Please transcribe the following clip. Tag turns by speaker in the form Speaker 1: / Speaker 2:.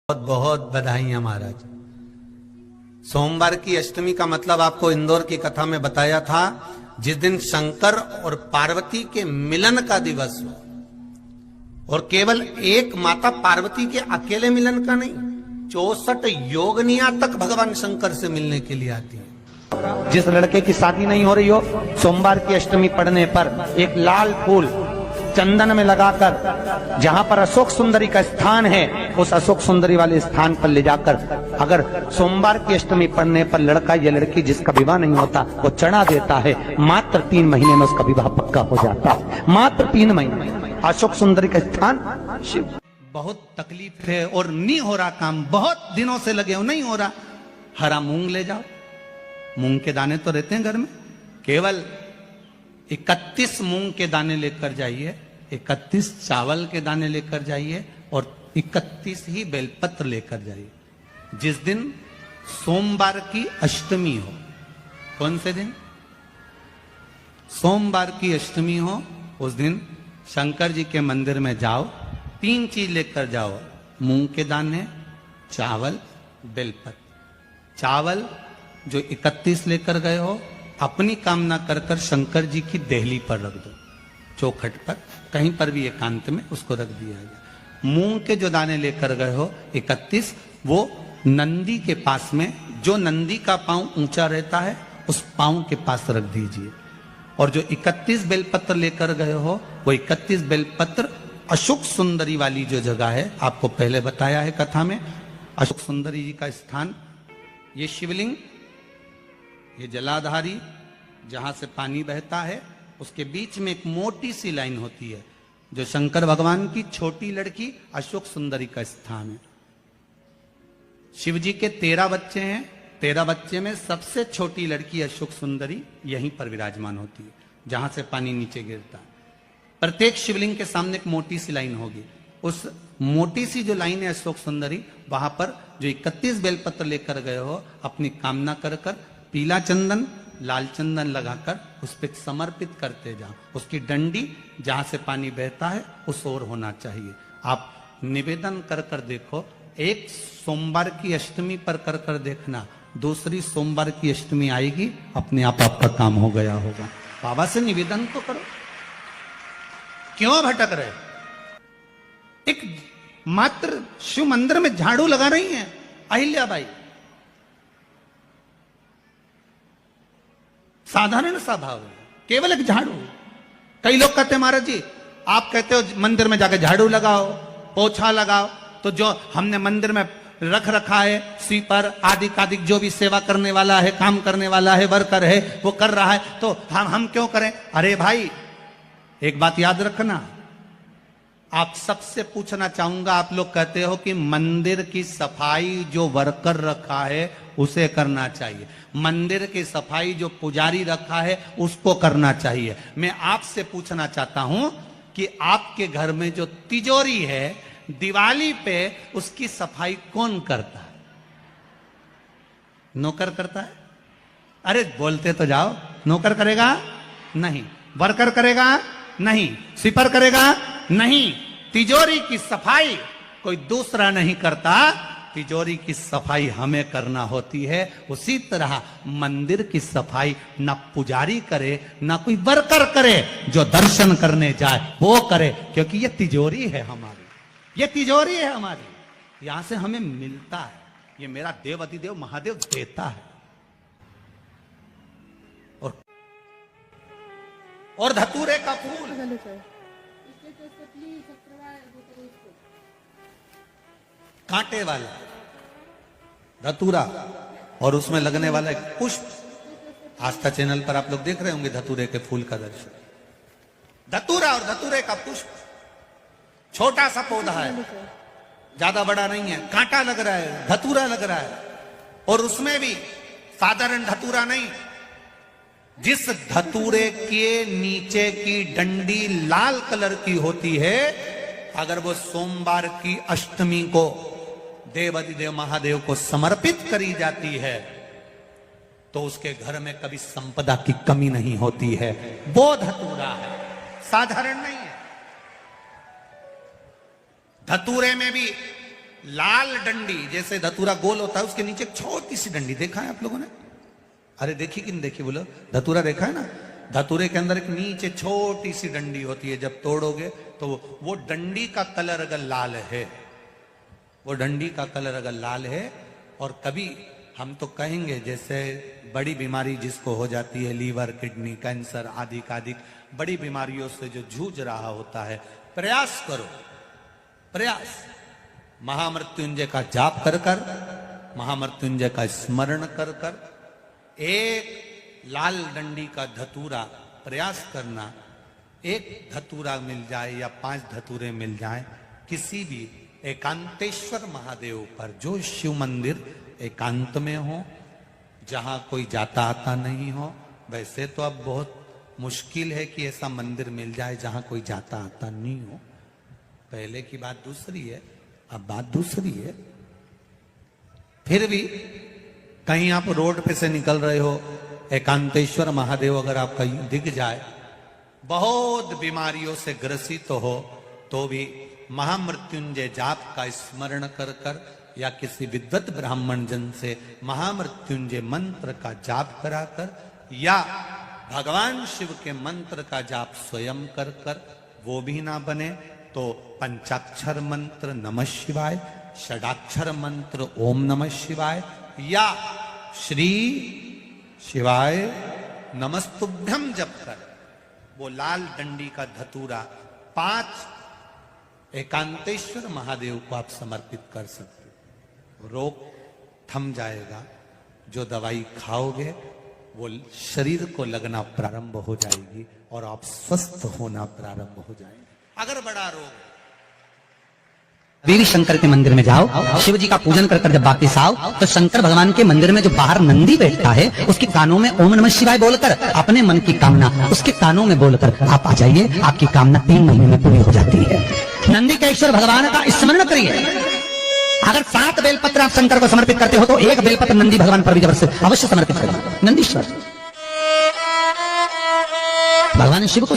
Speaker 1: बहुत बहुत बधाइयां महाराज। सोमवार की अष्टमी का मतलब आपको इंदौर की कथा में बताया था, जिस दिन शंकर और पार्वती के मिलन का दिवस हो। और केवल एक माता पार्वती के अकेले मिलन का नहीं, 64 योगनिया तक भगवान शंकर से मिलने के लिए आती है। जिस लड़के की शादी नहीं हो रही हो, सोमवार की अष्टमी पढ़ने पर एक लाल फूल चंदन में लगाकर, जहां पर अशोक सुंदरी का स्थान है, उस अशोक सुंदरी वाले स्थान पर ले जाकर, अगर सोमवार की अष्टमी पढ़ने पर लड़का या लड़की जिसका विवाह नहीं होता वो चढ़ा देता है, मात्र 3 महीने में उसका विवाह पक्का हो जाता है। मात्र 3 महीने। अशोक सुंदरी का स्थान शिव। बहुत तकलीफ है और नहीं हो रहा काम, बहुत दिनों से लगे हो, नहीं हो रहा। हरा मूंग ले जाओ, मूंग के दाने तो रहते हैं घर में, केवल 31 मूंग के दाने लेकर जाइए, 31 चावल के दाने लेकर जाइए और 31 ही बेलपत्र लेकर जाइए। जिस दिन सोमवार की अष्टमी हो, कौन से दिन? सोमवार की अष्टमी हो, उस दिन शंकर जी के मंदिर में जाओ, 3 चीज लेकर जाओ, मूंग के दाने, चावल, बेलपत्र। चावल जो 31 लेकर गए हो, अपनी कामना कर कर शंकर जी की देहली पर रख दो, चौखट पर, कहीं पर भी एकांत में उसको रख दिया गया। मूंग के जो दाने लेकर गए हो 31, वो नंदी के पास में, जो नंदी का पांव ऊंचा रहता है उस पांव के पास रख दीजिए। और जो 31 बेलपत्र लेकर गए हो, वो 31 बेलपत्र अशोक सुंदरी वाली जो जगह है, आपको पहले बताया है कथा में, अशोक सुंदरी जी का स्थान, ये शिवलिंग, ये जलाधारी जहां से पानी बहता है, उसके बीच में एक मोटी सी लाइन होती है, जो शंकर भगवान की छोटी लड़की अशोक सुंदरी का स्थान है। शिव जी के 13 बच्चे हैं, 13 बच्चे में सबसे छोटी लड़की अशोक सुंदरी यहीं पर विराजमान होती है, जहां से पानी नीचे गिरता है। प्रत्येक शिवलिंग के सामने एक मोटी सी लाइन होगी, उस मोटी सी जो लाइन है अशोक सुंदरी, वहां पर जो 31 बेलपत्र लेकर गए हो, अपनी कामना कर कर पीला चंदन, लाल चंदन लगाकर उस पर समर्पित करते जाओ। उसकी डंडी जहां से पानी बहता है उस ओर होना चाहिए। आप निवेदन कर कर देखो, एक सोमवार की अष्टमी पर कर कर देखना, दूसरी सोमवार की अष्टमी आएगी, अपने आप आपका काम हो गया होगा। बाबा से निवेदन तो करो, क्यों भटक रहे? एक मात्र शिव मंदिर में झाड़ू लगा रही हैं अहिल्याबाई, साधारण सा भाव है, केवल एक झाड़ू। कई लोग कहते हैं महाराज जी, आप कहते हो मंदिर में जाकर झाड़ू लगाओ, पोछा लगाओ, तो जो हमने मंदिर में रख रखा है स्वीपर आदि कादिक, जो भी सेवा करने वाला है, काम करने वाला है, वर्कर है, वो कर रहा है, तो हम क्यों करें? अरे भाई, एक बात याद रखना, आप सबसे पूछना चाहूंगा, आप लोग कहते हो कि मंदिर की सफाई जो वर्कर रखा है उसे करना चाहिए, मंदिर की सफाई जो पुजारी रखा है उसको करना चाहिए। मैं आपसे पूछना चाहता हूं कि आपके घर में जो तिजोरी है, दिवाली पे उसकी सफाई कौन करता है? नौकर करता है? अरे बोलते तो जाओ। नौकर करेगा? नहीं। वर्कर करेगा? नहीं। स्वीपर करेगा? नहीं। तिजोरी की सफाई कोई दूसरा नहीं करता, तिजोरी की सफाई हमें करना होती है। उसी तरह मंदिर की सफाई ना पुजारी करे, ना कोई वर्कर करे, जो दर्शन करने जाए वो करे, क्योंकि ये तिजोरी है हमारी, ये तिजोरी है हमारी, यहां से हमें मिलता है, ये मेरा देव अधिदेव महादेव देता है। और धतूरे का फूल, कांटे वाला धतूरा, और उसमें लगने वाला एक पुष्प, आस्था चैनल पर आप लोग देख रहे होंगे धतूरे के फूल का दर्शन। धतूरा और धतूरे का पुष्प, छोटा सा पौधा है, ज्यादा बड़ा नहीं है, कांटा लग रहा है, धतूरा लग रहा है, और उसमें भी साधारण धतूरा नहीं, जिस धतूरे के नीचे की डंडी लाल कलर की होती है, अगर वो सोमवार की अष्टमी को देव अधिदेव महादेव को समर्पित करी जाती है, तो उसके घर में कभी संपदा की कमी नहीं होती है। वो धतूरा है, साधारण नहीं है। धतूरे में भी लाल डंडी, जैसे धतूरा गोल होता है उसके नीचे एक छोटी सी डंडी, देखा है आप लोगों ने? अरे देखी कि नहीं देखी बोलो? धतूरा देखा है ना? धतूरे के अंदर एक नीचे छोटी सी डंडी होती है, जब तोड़ोगे तो वो डंडी का कलर अगर लाल है, वो डंडी का कलर अगर लाल है, और कभी हम तो कहेंगे जैसे बड़ी बीमारी जिसको हो जाती है, लीवर, किडनी, कैंसर आदि का आदि बड़ी बीमारियों से जो जूझ रहा होता है, प्रयास करो, प्रयास महामृत्युंजय का जाप कर कर, महामृत्युंजय का स्मरण कर कर, एक लाल डंडी का धतूरा प्रयास करना, एक धतूरा मिल जाए या 5 धतूरे मिल जाए किसी भी एकांतेश्वर महादेव पर, जो शिव मंदिर एकांत में हो, जहां कोई जाता आता नहीं हो। वैसे तो अब बहुत मुश्किल है कि ऐसा मंदिर मिल जाए जहां कोई जाता आता नहीं हो, पहले की बात दूसरी है, अब बात दूसरी है। फिर भी कहीं आप रोड पे से निकल रहे हो, एकांतेश्वर महादेव अगर आपका दिख जाए, बहुत बीमारियों से ग्रसित हो, तो भी महामृत्युंजय जाप का स्मरण कर कर या किसी विद्वत ब्राह्मण जन से महामृत्युंजय मंत्र का जाप कराकर, या भगवान शिव के मंत्र का जाप स्वयं कर कर, वो भी ना बने तो पंचाक्षर मंत्र नमः शिवाय, षडाक्षर मंत्र ओम नमः शिवाय, या श्री शिवाय नमस्तुभ्यम जप कर वो लाल डंडी का धतूरा 5 एकांतेश्वर महादेव को आप समर्पित कर सकते हो। रोग थम जाएगा, जो दवाई खाओगे वो शरीर को लगना प्रारंभ हो जाएगी और आप स्वस्थ होना प्रारंभ हो जाएंगे। अगर बड़ा रोग,
Speaker 2: वीर शंकर के मंदिर में जाओ, शिव जी का पूजन कर जब वापिस आओ, तो शंकर भगवान के मंदिर में जो बाहर नंदी बैठता है, उसके कानों में ओम नमः शिवाय बोलकर अपने मन की कामना उसके कानों में बोलकर आप आ जाइए, आपकी कामना 3 महीने में पूरी हो जाती है। नंदी के ईश्वर भगवान का स्मरण करिए। अगर 7 बेलपत्र आप शंकर को समर्पित करते हो तो 1 बेलपत्र नंदी भगवान पर भी जबरदस्त अवश्य समर्पित करिए। नंदीश्वर भगवान शिव को